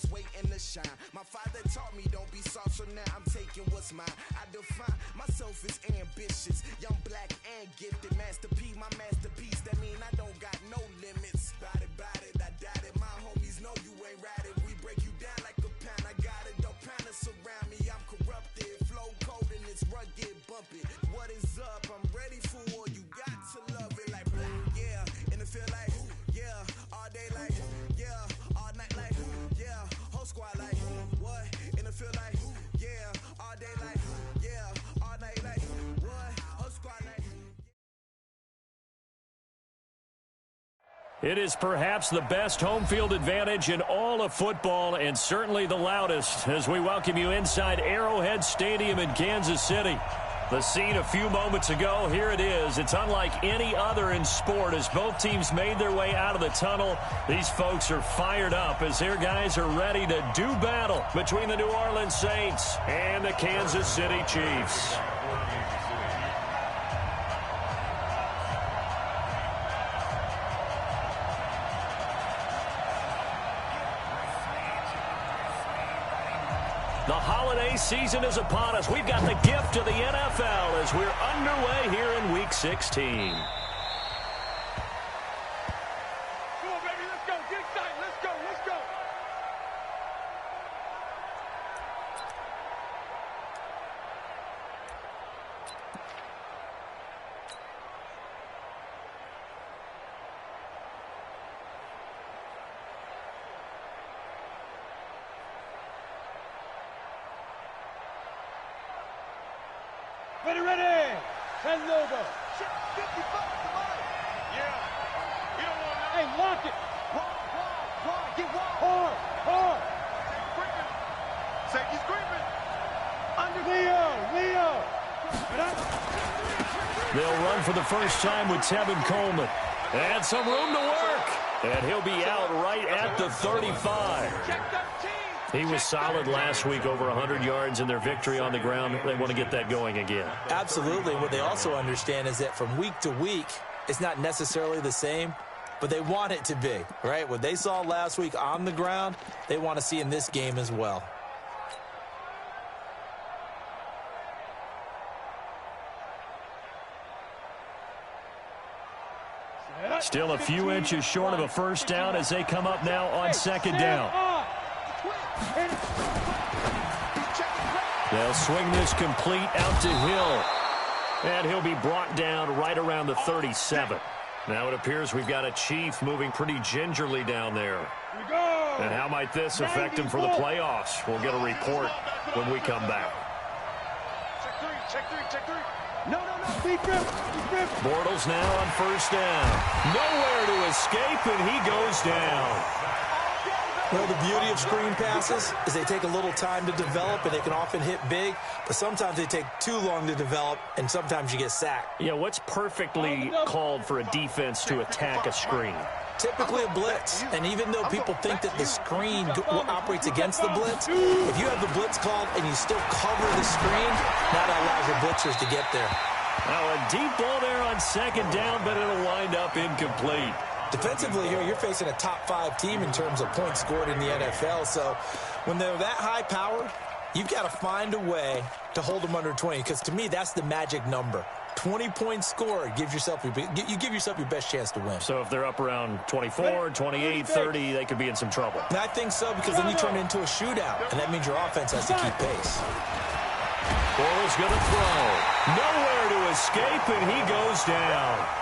was waiting to shine. My father taught me don't be soft, so now I'm taking what's mine. I define myself as ambitious, young, black, and gifted. Master P, my masterpiece, that mean I don't got no limits. Bout it, I doubt it. My homies know you ain't ratted. We break you down like a pound. I got it, don't panic surround me. I'm corrupted, flow cold and it's rugged, bumpy. What is up? I'm ready for war. You got to love it like black, yeah. And it feel like, yeah. All day like, yeah. All night like, yeah. Whole squad like, what? And it feel like, yeah. All day like, yeah. All night like, what? Whole squad like. It is perhaps the best home field advantage in all of football, and certainly the loudest, as we welcome you inside Arrowhead Stadium in Kansas City. The scene a few moments ago, here it is. It's unlike any other in sport as both teams made their way out of the tunnel. These folks are fired up as their guys are ready to do battle between the New Orleans Saints and the Kansas City Chiefs. The holiday season is upon us. We've got the gift of the NFL as we're underway here in Week 16. Come on, baby, let's go. Get excited. Let's go. Let's go. Ready. And logo. 55 to mine. Yeah. You don't want that. Hey, lock it. Wide. Get wide. Hard. Safety's creeping. Under Leo. They'll run for the first time with Tevin Coleman. And some room to work. And he'll be out right at the 35. Check 13. He was solid last week, over 100 yards in their victory on the ground. They want to get that going again. Absolutely. What they also understand is that from week to week, it's not necessarily the same, but they want it to be, right? What they saw last week on the ground, they want to see in this game as well. Still a few inches short of a first down as they come up now on second down. They'll swing this complete out to Hill. And he'll be brought down right around the 37. Now it appears we've got a Chief moving pretty gingerly down there. And how might this affect him for the playoffs? We'll get a report when we come back. Check three. No. Bortles now on first down. Nowhere to escape, and he goes down. Well, the beauty of screen passes is they take a little time to develop, and they can often hit big, but sometimes they take too long to develop, and sometimes you get sacked. Yeah, what's perfectly called for a defense to attack a screen? Typically a blitz, and even though people think that the screen operates against the blitz, if you have the blitz called and you still cover the screen, that allows your blitzers to get there. Now a deep ball there on second down, but it'll wind up incomplete. Defensively here, you're facing a top-5 team in terms of points scored in the NFL, so when they're that high-powered, you've got to find a way to hold them under 20, because to me, that's the magic number. 20 points scored, you give yourself your best chance to win. So if they're up around 24, 28, 30, they could be in some trouble. And I think so, because then you turn it into a shootout, and that means your offense has to keep pace. Bortles going to throw. Nowhere to escape, and he goes down.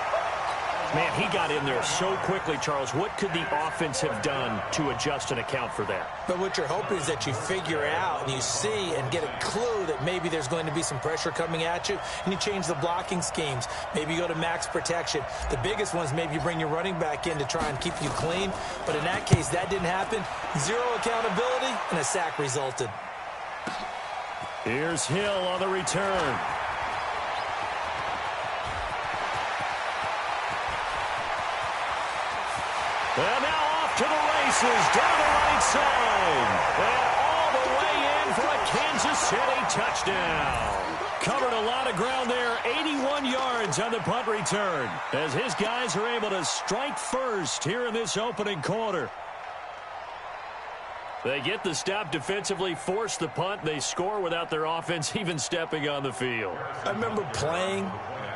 Man, he got in there so quickly, Charles. What could the offense have done to adjust and account for that? But what you're hoping is that you figure out and you see and get a clue that maybe there's going to be some pressure coming at you, and you change the blocking schemes. Maybe you go to max protection. The biggest one is maybe you bring your running back in to try and keep you clean. But in that case, that didn't happen. Zero accountability, and a sack resulted. Here's Hill on the return. And now off to the races, down the right side. And all the way in for a Kansas City touchdown. Covered a lot of ground there, 81 yards on the punt return, as his guys are able to strike first here in this opening quarter. They get the stop defensively, force the punt. They score without their offense even stepping on the field. I remember playing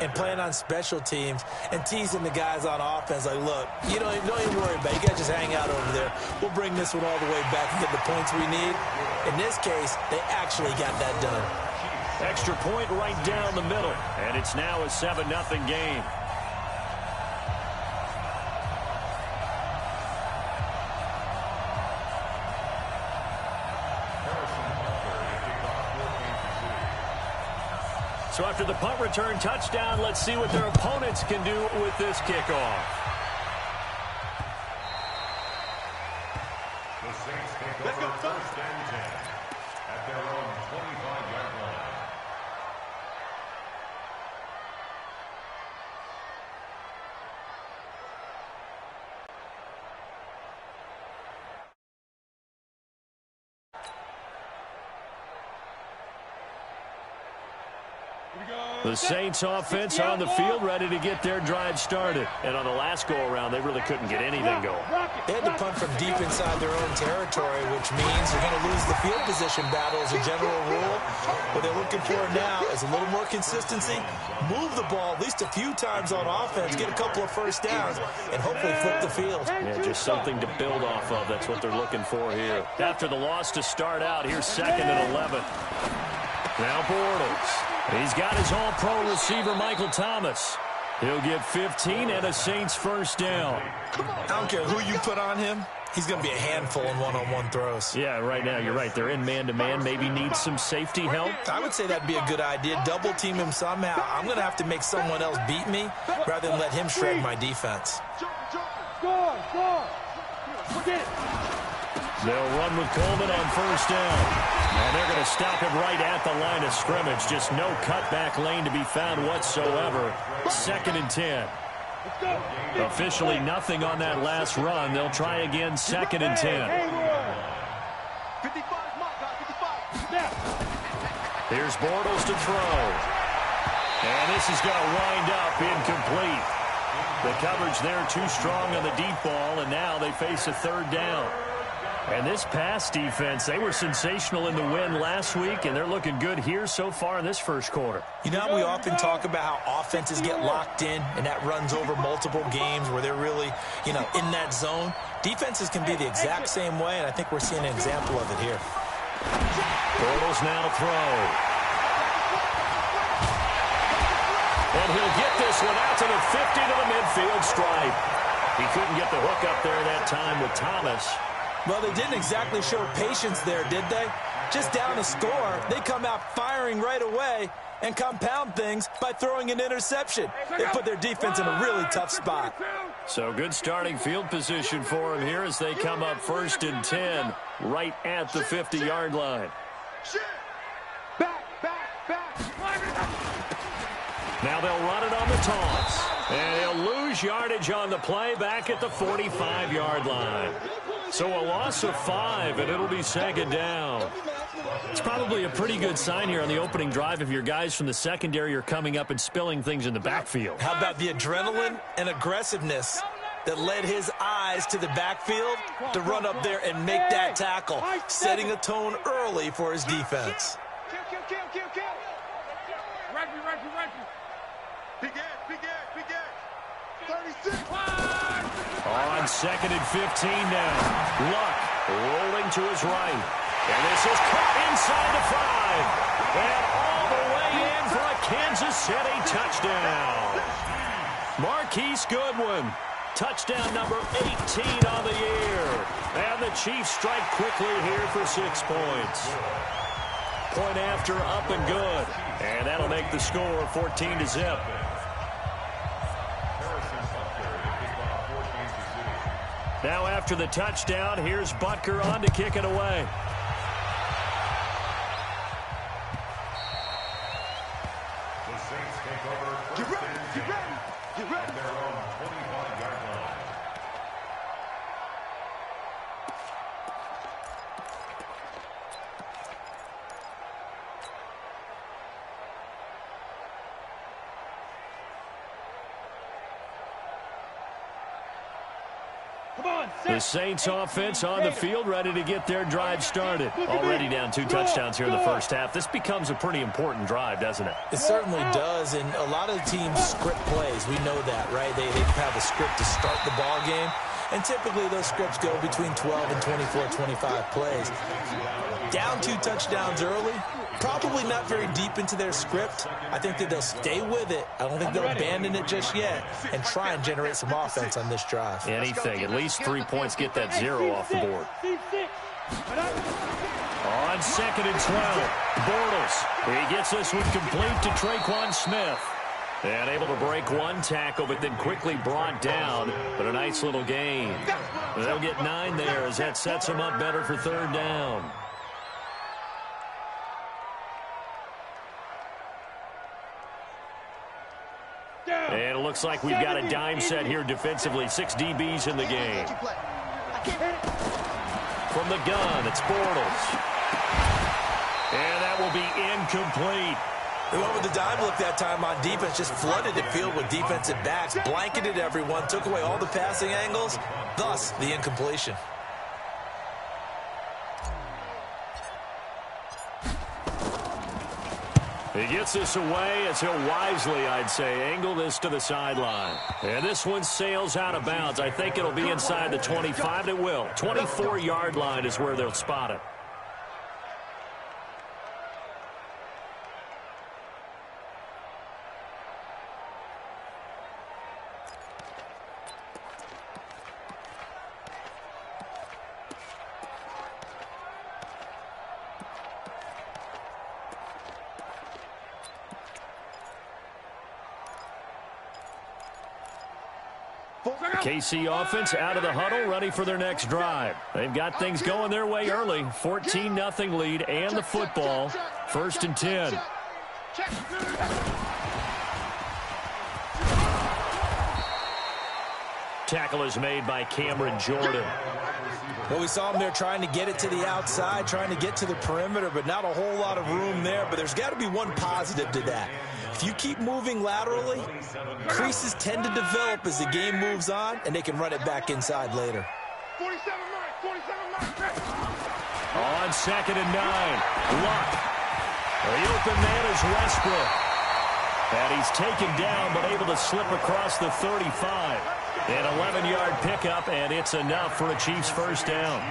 on special teams and teasing the guys on offense like, look, don't even worry about it. You guys just hang out over there. We'll bring this one all the way back and get the points we need. In this case, they actually got that done. Extra point right down the middle, and it's now a 7-0 game. So after the punt return touchdown, let's see what their opponents can do with this kickoff. The Saints take over first and 10 at their own 25-yard line. The Saints offense on the field, ready to get their drive started. And on the last go-around, they really couldn't get anything going. They had to punt from deep inside their own territory, which means they're going to lose the field position battle as a general rule. What they're looking for now is a little more consistency, move the ball at least a few times on offense, get a couple of first downs, and hopefully flip the field. Yeah, just something to build off of. That's what they're looking for here. After the loss to start out, here's 2nd and 11. Now Bortles. He's got his all-pro receiver, Michael Thomas. He'll get 15 and a Saints first down. I don't care who you put on him. He's going to be a handful in one-on-one throws. Yeah, right now, you're right. They're in man-to-man. Maybe need some safety help. I would say that'd be a good idea. Double-team him somehow. I'm going to have to make someone else beat me rather than let him shred my defense. Score! Forget it. They'll run with Coleman on first down. And they're going to stop him right at the line of scrimmage. Just no cutback lane to be found whatsoever. 2nd and 10. Officially nothing on that last run. They'll try again, 2nd and 10. Here's Bortles to throw. And this is going to wind up incomplete. The coverage there too strong on the deep ball, and now they face a 3rd down. And this pass defense, they were sensational in the win last week, and they're looking good here so far in this first quarter. You know, we often talk about how offenses get locked in, and that runs over multiple games where they're really, in that zone. Defenses can be the exact same way, and I think we're seeing an example of it here. Bortles now to throw. And he'll get this one out to the 50 to the midfield stripe. He couldn't get the hook up there that time with Thomas. Well, they didn't exactly show patience there, did they? Just down a score, they come out firing right away and compound things by throwing an interception. They put their defense in a really tough spot. So good starting field position for them here as they come up 1st and 10 right at the 50-yard line. Back. Now they'll run it on the toss. And they'll lose yardage on the play back at the 45-yard line. So a loss of 5, and it'll be 2nd down. It's probably a pretty good sign here on the opening drive if your guys from the secondary are coming up and spilling things in the backfield. How about the adrenaline and aggressiveness that led his eyes to the backfield to run up there and make that tackle, setting a tone early for his defense. Kill. Right. Big Ed. 36. On 2nd and 15 now. Luck rolling to his right. And this is cut inside the 5. And all the way in for a Kansas City touchdown. Marquise Goodwin. Touchdown number 18 on the year. And the Chiefs strike quickly here for 6 points. Point after up and good. And that'll make the score 14-0. Now after the touchdown, here's Butker on to kick it away. The Saints take over first and 10 at their own 25-yard line. The Saints offense on the field, ready to get their drive started. Already down 2 touchdowns here in the first half. This becomes a pretty important drive, doesn't it? It certainly does, and a lot of teams script plays. We know that, right? They have a script to start the ball game, and typically those scripts go between 12 and 24, 25 plays. Down 2 touchdowns early, probably not very deep into their script. I think that they'll stay with it. I don't think they'll abandon it just yet and try and generate some offense on this drive. Anything. At least 3 points, get that 0 off the board. On 2nd and 12, Bortles. He gets this one complete to Traquan Smith. And able to break 1 tackle, but then quickly brought down. But a nice little gain. They'll get 9 there as that sets them up better for 3rd down. And it looks like we've got a dime set here defensively. 6 DBs in the game. From the gun, it's Bortles. And that will be incomplete. They went with the dime look that time on defense, just flooded the field with defensive backs, blanketed everyone, took away all the passing angles, thus the incompletion. He gets this away as he'll wisely, I'd say, angle this to the sideline. And this one sails out of bounds. I think it'll be inside the 25. It will. 24-yard line is where they'll spot it. KC offense out of the huddle, ready for their next drive. They've got things going their way early. 14-0 lead and the football. 1st and 10. Tackle is made by Cameron Jordan. Well, we saw him there trying to get it to the outside, trying to get to the perimeter, but not a whole lot of room there. But there's got to be one positive to that. If you keep moving laterally, creases tend to develop as the game moves on, and they can run it back inside later. On 2nd and 9, Luck. The open man is Westbrook. And he's taken down, but able to slip across the 35. An 11-yard pickup, and it's enough for a Chiefs 1st down.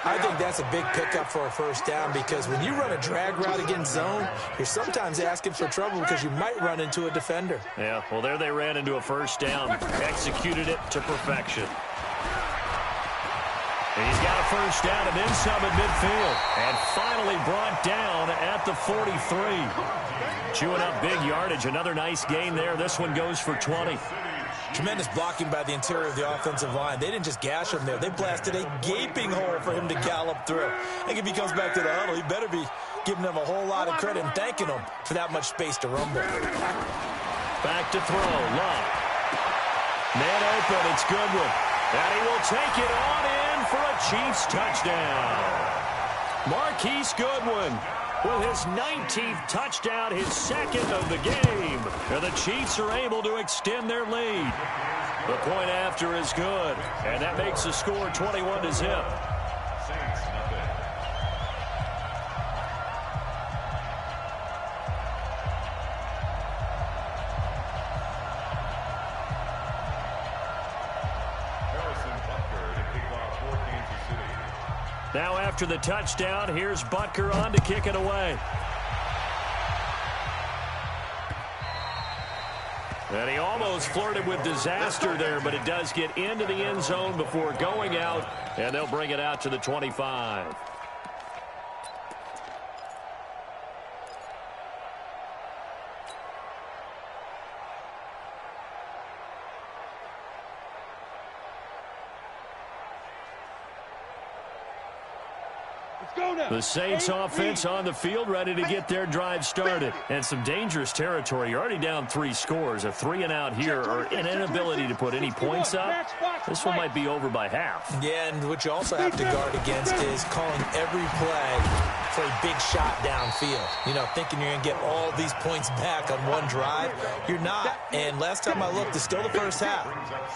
I think that's a big pickup for a 1st down because when you run a drag route against zone, you're sometimes asking for trouble because you might run into a defender. Yeah, well, there they ran into a 1st down. Executed it to perfection. He's got a 1st down and then some at midfield. And finally brought down at the 43. Chewing up big yardage. Another nice gain there. This one goes for 20. Tremendous blocking by the interior of the offensive line. They didn't just gash him there. They blasted a gaping hole for him to gallop through. I think if he comes back to the huddle, he better be giving them a whole lot of credit and thanking them for that much space to rumble. Back to throw. Luck. Man open. It's Goodwin. And he will take it on in for a Chiefs touchdown. Marquise Goodwin with his 19th touchdown, his 2nd of the game. And the Chiefs are able to extend their lead. The point after is good. And that makes the score 21-0. Now after the touchdown, here's Butker on to kick it away. And he almost flirted with disaster there, but it does get into the end zone before going out, and they'll bring it out to the 25. The Saints offense on the field ready to get their drive started. And some dangerous territory. You're already down 3 scores. A 3-and-out here or an inability to put any points up. This one might be over by half. Yeah, and what you also have to guard against is calling every play for a big shot downfield. You know, thinking you're going to get all these points back on one drive. You're not. And last time I looked, it's still the first half.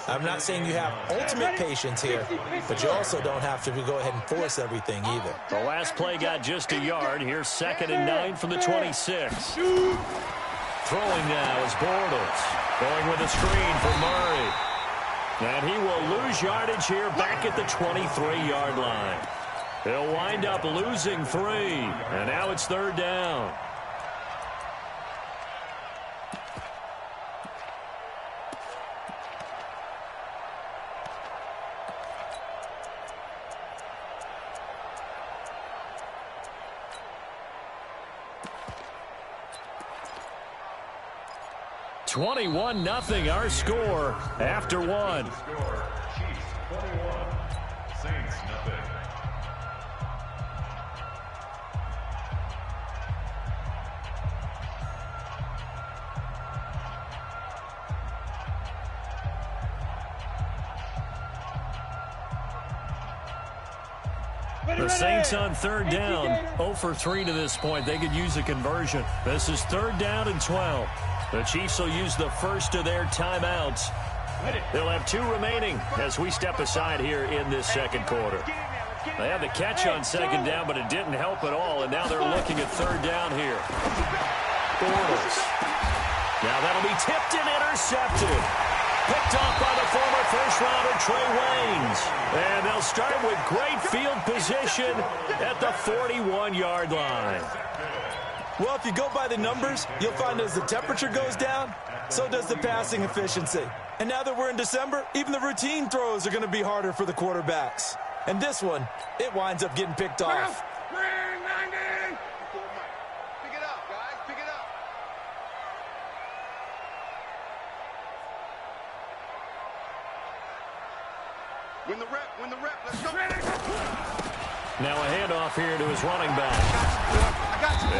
I'm not saying you have ultimate patience here, but you also don't have to go ahead and force everything either. The last play got just a yard. Here's 2nd and 9 from the 26. Throwing now is Bortles. Going with a screen for Murray. And he will lose yardage here back at the 23-yard line. He'll wind up losing 3. And now it's 3rd down. $21-0 our score after 1. Chiefs 21, Saints nothing. The Saints on 3rd down, 0 for 3 to this point. They could use a conversion. This is 3rd down and 12. The Chiefs will use the first of their timeouts. They'll have 2 remaining as we step aside here in this second quarter. They had the catch on 2nd down, but it didn't help at all, and now they're looking at 3rd down here. Bortles. Now that'll be tipped and intercepted. Picked off by the former first-rounder Trey Waynes. And they'll start with great field position at the 41-yard line. Well, if you go by the numbers, you'll find as the temperature goes down, so does the passing efficiency. And now that we're in December, even the routine throws are going to be harder for the quarterbacks. And this one, it winds up getting picked off. Pick it up, guys. Pick it up. Win the rep, let's go. Now a handoff here to his running back.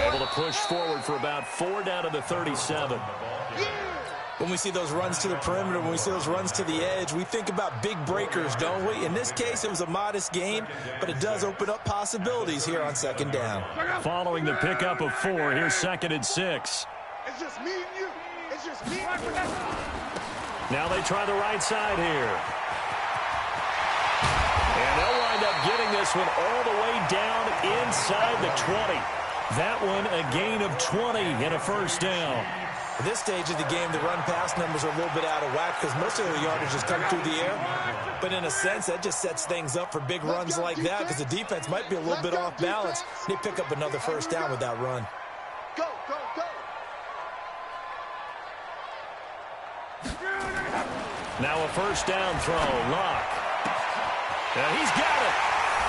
Able to push forward for about 4 down to the 37. When we see those runs to the perimeter, when we see those runs to the edge, we think about big breakers, don't we? In this case, it was a modest gain, but it does open up possibilities here on 2nd down. Following the pickup of 4, here's 2nd and 6. It's just me and you. It's just me. Now they try the right side here. And they'll wind up getting this one all the way down inside the 20. That one a gain of 20 and a 1st down. At this stage of the game, the run-pass numbers are a little bit out of whack because most of the yardage has come through the air. But in a sense, that just sets things up for big runs like that because the defense might be a little bit off balance. They pick up another 1st down with that run. Go, go, go. Now a 1st down throw. Locke. And he's got it.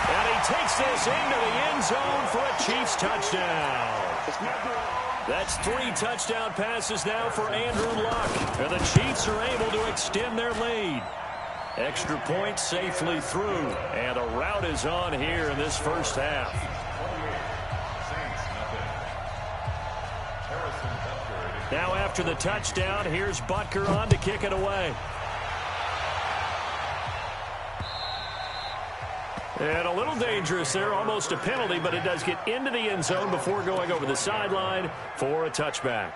And he takes this into the end zone for a Chiefs touchdown. That's 3 touchdown passes now for Andrew Luck. And the Chiefs are able to extend their lead. Extra point safely through. And a rout is on here in this first half. Now after the touchdown, here's Butker on to kick it away. And a little dangerous there, almost a penalty, but it does get into the end zone before going over the sideline for a touchback.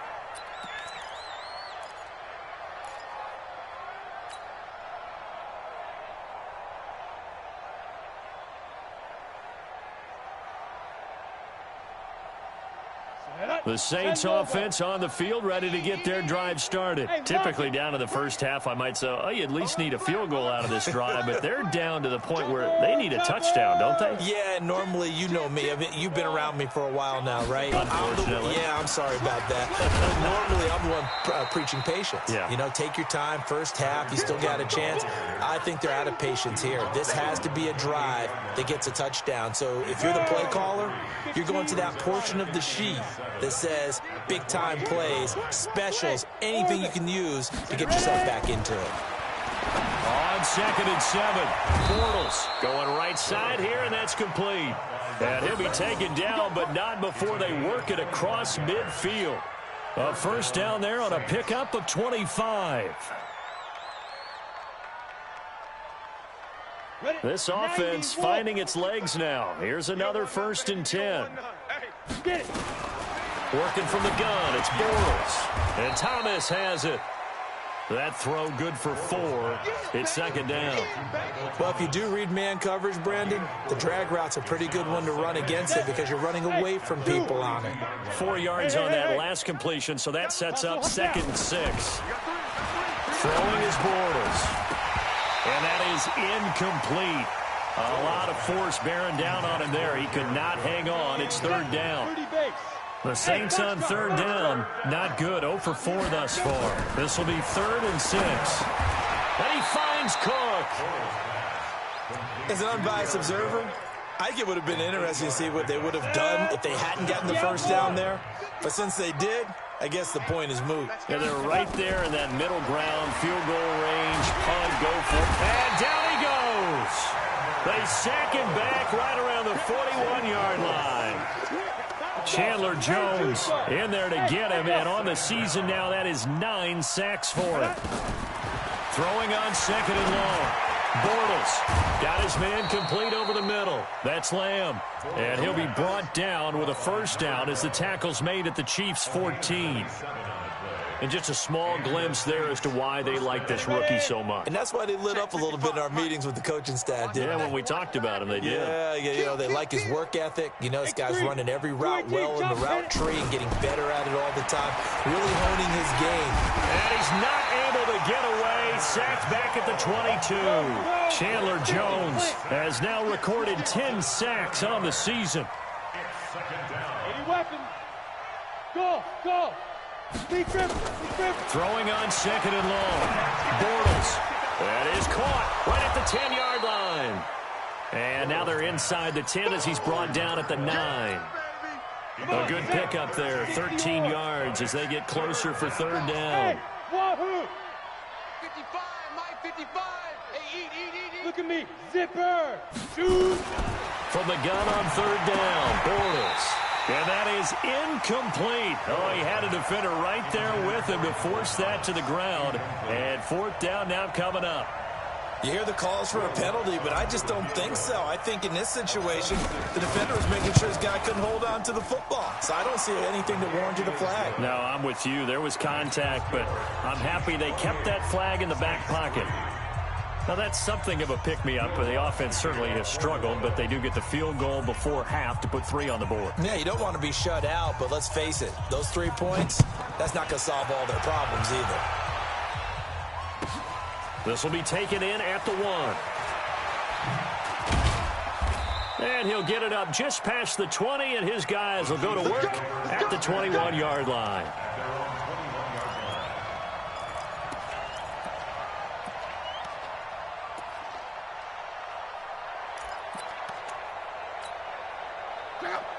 The Saints offense on the field, ready to get their drive started. Typically down to the first half, I might say, oh, you at least need a field goal out of this drive, but they're down to the point where they need a touchdown, don't they? Yeah, normally, you know me. I mean, you've been around me for a while now, right? Unfortunately. I'm sorry about that. Normally, I'm the one preaching patience. Yeah. You know, take your time, first half, you still got a chance. I think they're out of patience here. This has to be a drive that gets a touchdown. So if you're the play caller, you're going to that portion of the sheet that says big-time plays, specials, anything you can use to get yourself back into it. On 2nd and 7, Bortles going right side here, and that's complete. And he'll be taken down, but not before they work it across midfield. A 1st down there on a pickup of 25. This offense finding its legs now. Here's another 1st and 10. Get it. Working from the gun, it's Bortles. And Thomas has it. That throw good for 4. It's second down. Well, if you do read man coverage, Brandon, the drag route's a pretty good one to run against it because you're running away from people on it. 4 yards on that last completion, so that sets up 2nd and 6. Throwing is Bortles. And that is incomplete. A lot of force bearing down on him there. He could not hang on. It's 3rd down. The Saints on 3rd down. Not good. 0 for 4 thus far. This will be 3rd and 6. And he finds Cook. As an unbiased observer, I think it would have been interesting to see what they would have done if they hadn't gotten the first down there. But since they did, I guess the point is moot. Yeah, they're right there in that middle ground, field goal range, punt, go for it. And down he goes. They sack him back right around the 41-yard line. Chandler Jones in there to get him, and on the season now, that is 9 sacks for him. Throwing on 2nd and long. Bortles got his man complete over the middle. That's Lamb. And he'll be brought down with a first down as the tackle's made at the Chiefs' 14. And just a small glimpse there as to why they like this rookie so much. And that's why they lit up a little bit in our meetings with the coaching staff, didn't they? When we talked about him, they did. Yeah, you know, they like his work ethic. You know, this guy's running every route well in the route tree and getting better at it all the time. Really honing his game. And he's not able to get away. Sacked back at the 22. Chandler Jones has now recorded 10 sacks on the season. Any weapon. Go, go. Throwing on 2nd and long. Bortles. That is caught right at the 10-yard line. And now they're inside the 10 as he's brought down at the 9. A good pickup there. 13 yards as they get closer for 3rd down. 55, Mike, 55. Hey, eat. Look at me. Zipper. Shoot. From the gun on 3rd down. Bortles. And that is incomplete. Oh, he had a defender right there with him to force that to the ground. And 4th down now coming up. You hear the calls for a penalty, but I just don't think so. I think in this situation, the defender was making sure his guy couldn't hold on to the football. So I don't see anything that warranted a flag. No, I'm with you. There was contact, but I'm happy they kept that flag in the back pocket. Now, that's something of a pick-me-up. The offense certainly has struggled, but they do get the field goal before half to put 3 on the board. Yeah, you don't want to be shut out, but let's face it. Those 3 points, that's not going to solve all their problems either. This will be taken in at the 1. And he'll get it up just past the 20, and his guys will go to work at the 21-yard line.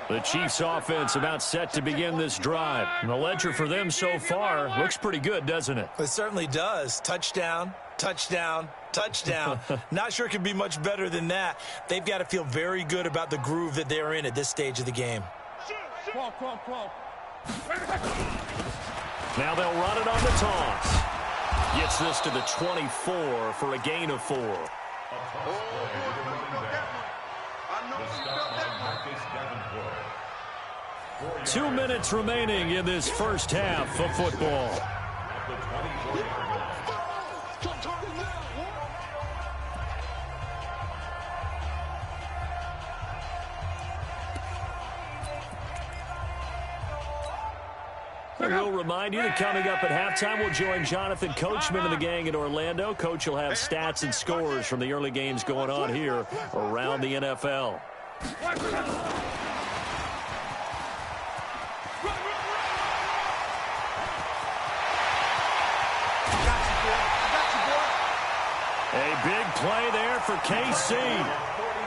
The Chiefs offense about set to begin this drive. And the ledger for them so far looks pretty good, doesn't it? It certainly does. Touchdown, touchdown, touchdown. Not sure it could be much better than that. They've got to feel very good about the groove that they're in at this stage of the game. Now they'll run it on the toss. Gets this to the 24 for a gain of 4. 2 minutes remaining in this first half of football. And we'll remind you that coming up at halftime, we'll join Jonathan Coachman and the gang in Orlando. Coach will have stats and scores from the early games going on here around the NFL. A big play there for KC.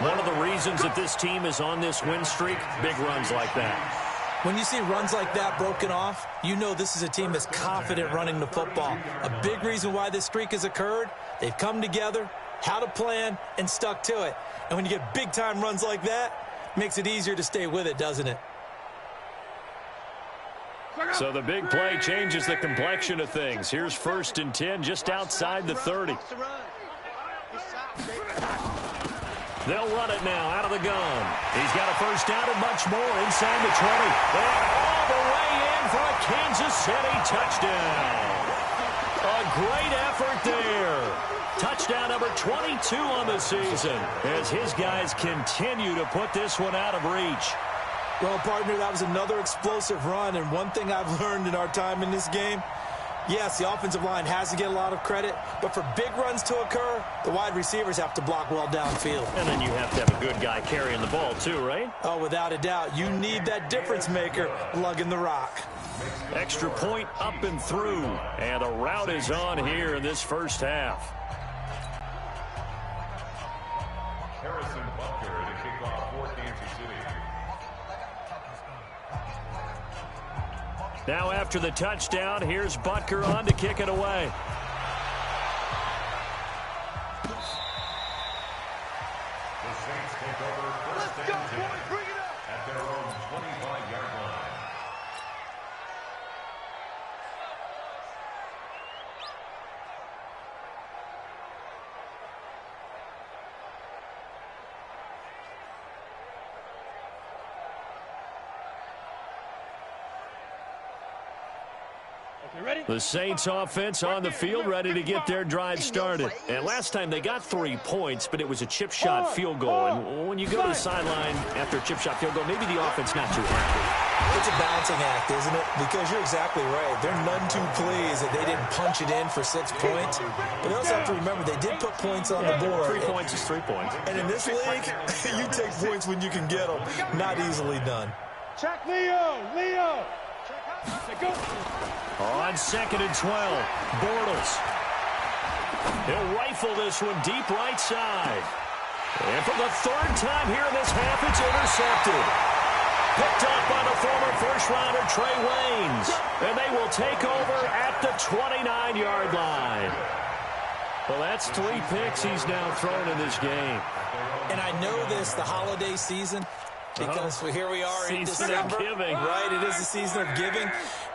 One of the reasons that this team is on this win streak, big runs like that. When you see runs like that broken off, you know this is a team that's confident running the football. A big reason why this streak has occurred, they've come together, had a plan, and stuck to it. And when you get big-time runs like that, it makes it easier to stay with it, doesn't it? So the big play changes the complexion of things. Here's 1st and 10 just outside the 30. They'll run it now out of the gun. He's got a first down and much more inside the 20. And all the way in for a Kansas City touchdown. A great effort there. Touchdown number 22 on the season as his guys continue to put this one out of reach. Well, partner, that was another explosive run, and one thing I've learned in our time in this game, yes, the offensive line has to get a lot of credit, but for big runs to occur, the wide receivers have to block well downfield. And then you have to have a good guy carrying the ball too, right? Oh, without a doubt. You need that difference maker lugging the rock. Extra point up and through, and the route is on here in this first half. Harrison Butker to kick off for Kansas City. Now after the touchdown, here's Butker on to kick it away. The Saints take over first and 10 at their own 25-yard line. The Saints offense on the field ready to get their drive started. And last time they got 3 points, but it was a chip shot field goal. And when you go to the sideline after a chip shot field goal, maybe the offense not too happy. It's a balancing act, isn't it? Because you're exactly right. They're none too pleased that they didn't punch it in for 6 points. But they also have to remember they did put points on the board. 3 points is 3 points. And in this league, you take points when you can get them. Not easily done. Check Leo. Go. On 2nd and 12, Bortles. He'll rifle this one deep right side. And for the 3rd time here in this half, it's intercepted. Picked up by the former first-rounder Trey Waynes. And they will take over at the 29-yard line. Well, that's 3 picks he's now thrown in this game. And I know this, the holiday season, because here we are in December. Giving. Right, it is the season of giving.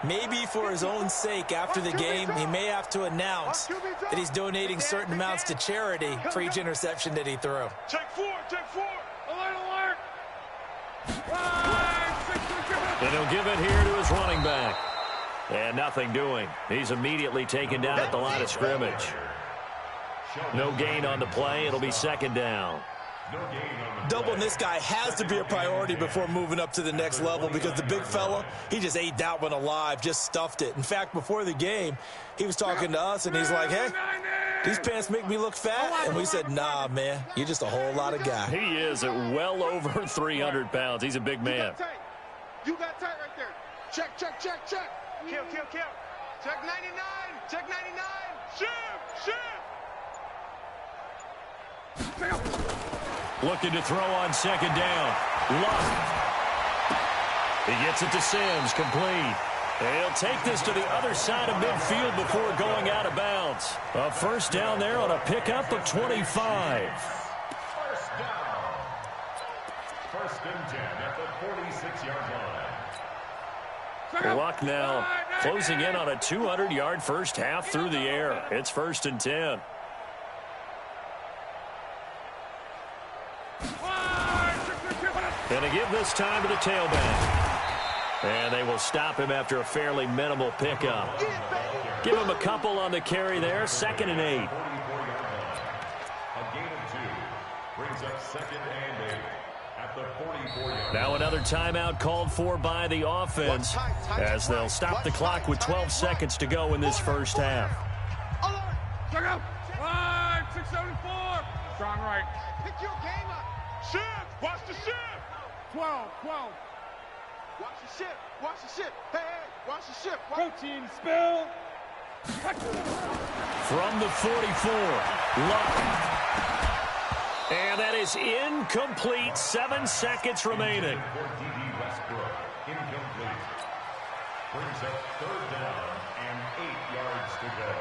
Maybe for his own sake, after the game, he may have to announce that he's donating certain amounts to charity for each interception that he threw. Check 4. Alert. And he'll give it here to his running back. And nothing doing. He's immediately taken down at the line of scrimmage. No gain on the play. It'll be 2nd down. Doubling this guy has to be a priority before moving up to the next level because the big fella, he just ate that one alive, just stuffed it. In fact, before the game, he was talking to us, and he's like, hey, these pants make me look fat? And we said, nah, man, you're just a whole lot of guy. He is at well over 300 pounds. He's a big man. You got tight right there. Check. Kill. Check 99. Ship. Looking to throw on 2nd down. Luck. He gets it to Sims, complete. He'll take this to the other side of midfield before going out of bounds. A first down there on a pickup of 25. First down. 1st and 10 at the 46-yard line. Luck now closing in on a 200-yard first half through the air. It's 1st and 10. Gonna give this time to the tailback. And they will stop him after a fairly minimal pickup. Give him a couple on the carry there. 2nd and 8. A gain of 2 brings up 2nd and 8 at the 44-yard line. Now another timeout called for by the offense as they'll stop the clock with 12 seconds to go in this first half. Check out. 674. Strong right. Pick your game up. Shift. Watch the shift. 12. Watch the ship. Hey, watch the ship. Protein spill. From the 44, Luck. And that is incomplete. 7 seconds remaining. For D.D. Westbrook, incomplete. Brings up 3rd down and 8 yards to go.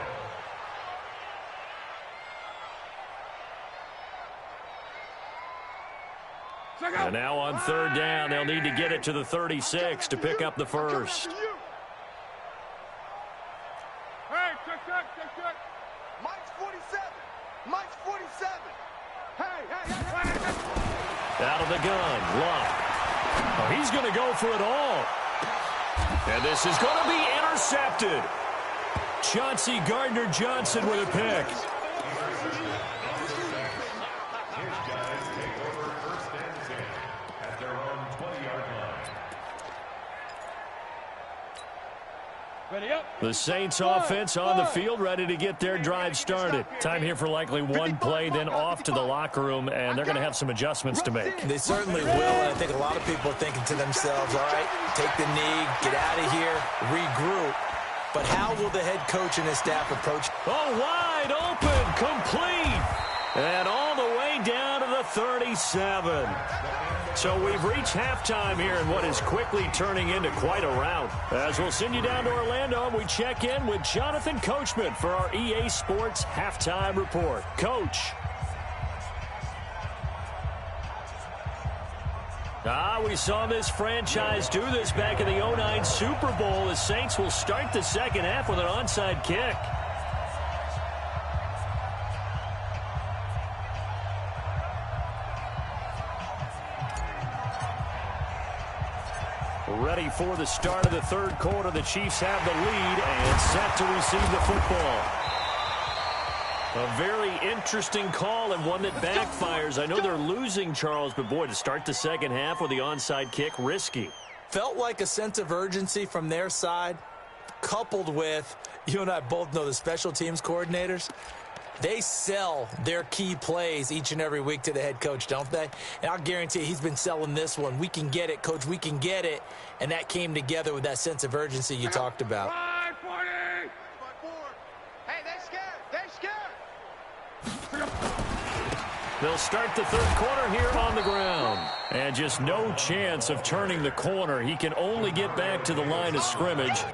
And now on 3rd down, they'll need to get it to the 36 to pick up the first. Hey, check. Mike's 47. Hey. He's going to go for it all. And this is going to be intercepted. Chauncey Gardner-Johnson with a pick. The Saints offense on the field, ready to get their drive started. Time here for likely one play, then off to the locker room, and they're going to have some adjustments to make. They certainly will, and I think a lot of people are thinking to themselves, all right, take the knee, get out of here, regroup. But how will the head coach and his staff approach? Oh, wide open, complete, and all the way down to the 37. So we've reached halftime here in what is quickly turning into quite a rout. As we'll send you down to Orlando, we check in with Jonathan Coachman for our EA Sports Halftime Report. Coach. We saw this franchise do this back in the 2009 Super Bowl. The Saints will start the second half with an onside kick. Ready for the start of the third quarter. The Chiefs have the lead and set to receive the football. A very interesting call and one that backfires. I know they're losing, Charles, but boy, to start the second half with the onside kick, risky. Felt like a sense of urgency from their side, coupled with, you and I both know the special teams coordinators. They sell their key plays each and every week to the head coach, don't they? And I'll guarantee you he's been selling this one. We can get it, coach, we can get it. And that came together with that sense of urgency you talked about. 540! Hey, they're scared. They're scared. They'll start the third quarter here on the ground. And just no chance of turning the corner. He can only get back to the line of scrimmage.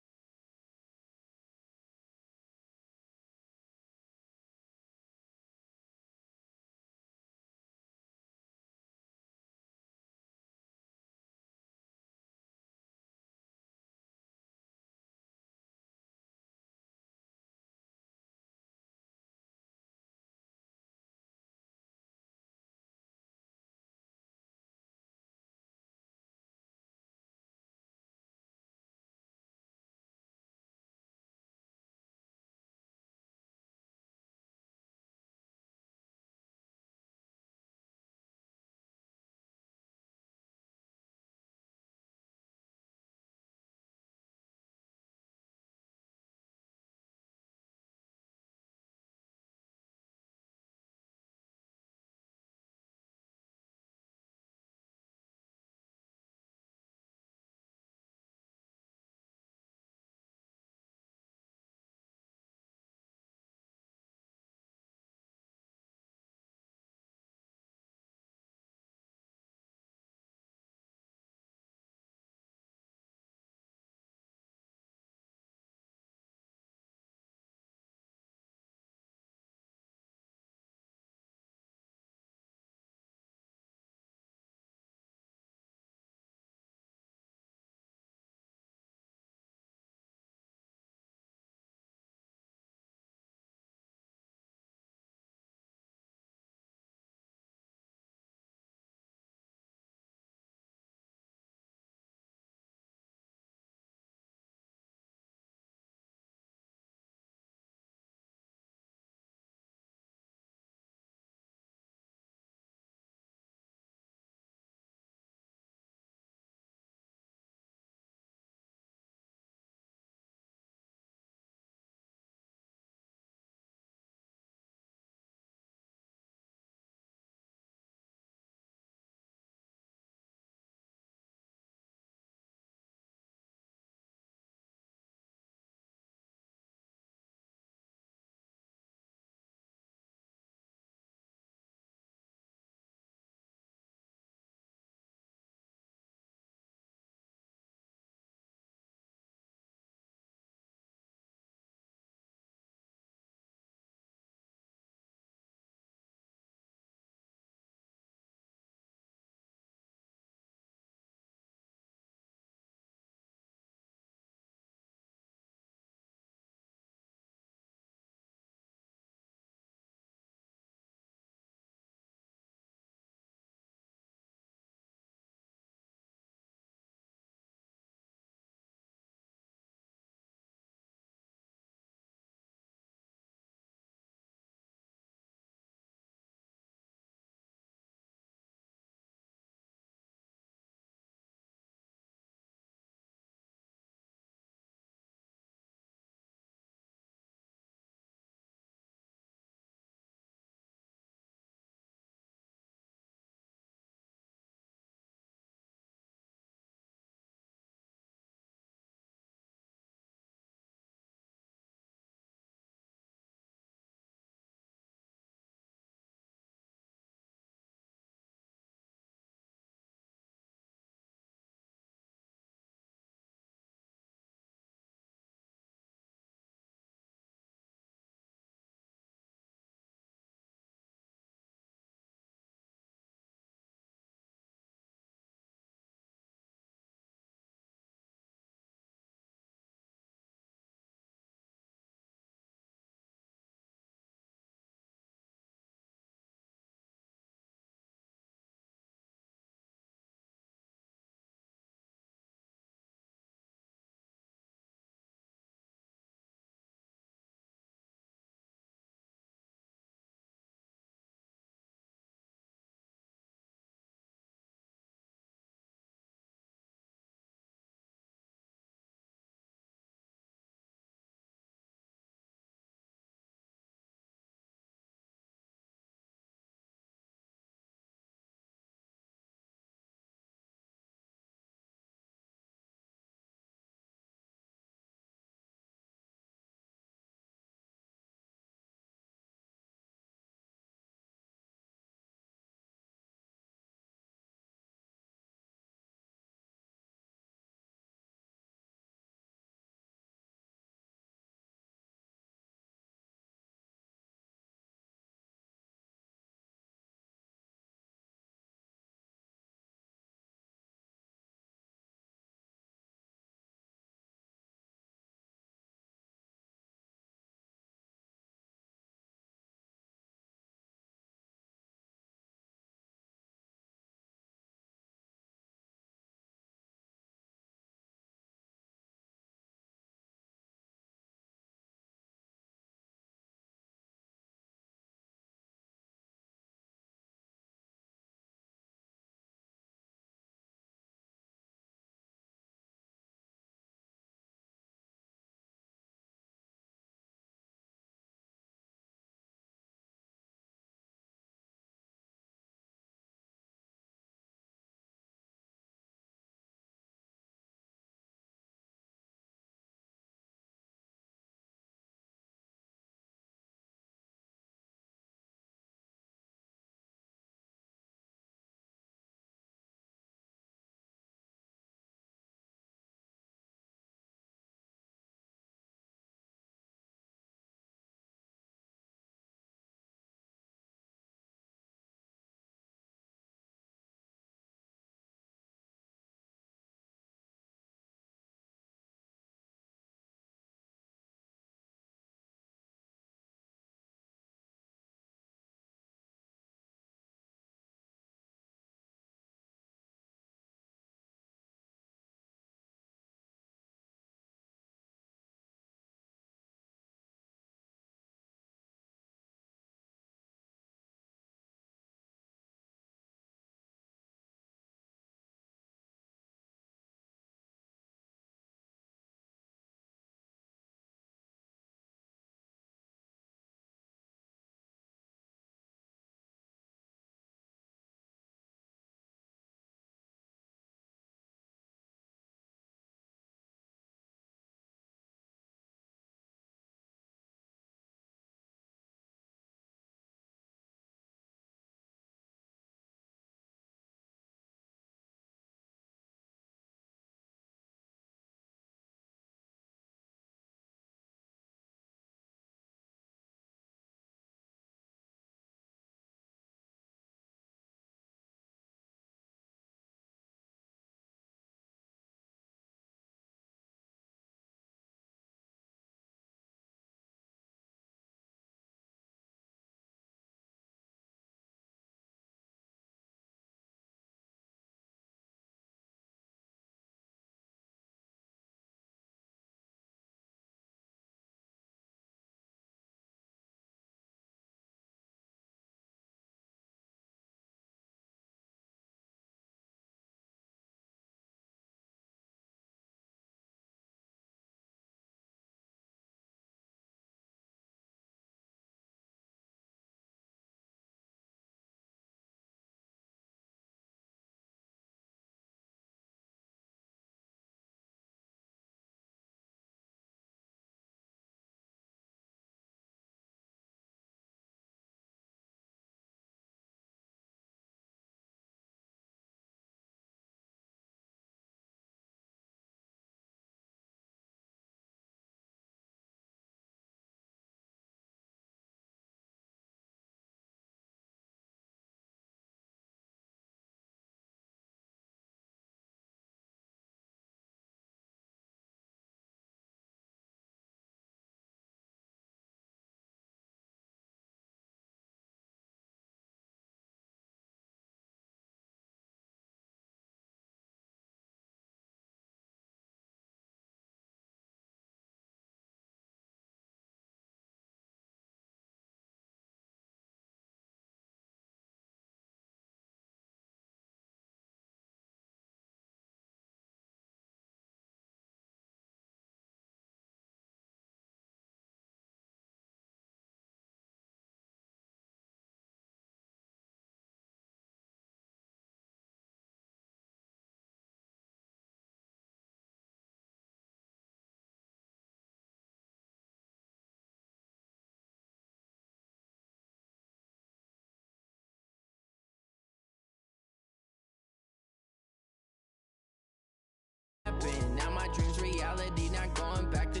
not going back to.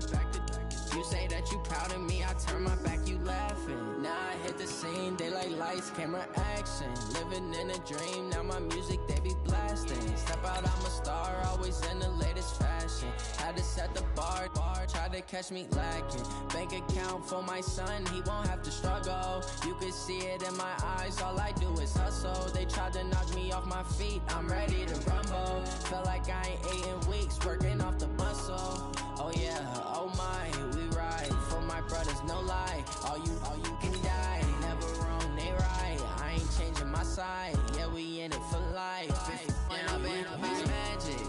You say that you proud of me, I turn my back, you laughing. Now I hit the scene, daylight lights, camera action. Living in a dream, now my music, they be blasting. Step out, I'm a star, always in the latest fashion. Had to set the bar, try to catch me lacking. Bank account for my son, he won't have to struggle. You can see it in my eyes, all I do is hustle. They tried to knock me off my feet, I'm ready to rumble. Felt like I ain't ate in weeks, working off the muscle. Oh yeah, oh my, we ride for my brothers, no lie. All you can die, never wrong, they right. I ain't changing my side, yeah, we in it for life. If up in magic,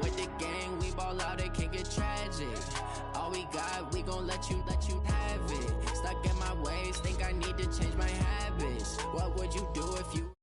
with the gang, we ball out, it can get tragic. All we got, we gon' let you have it. Stuck in my ways, think I need to change my habits. What would you do if you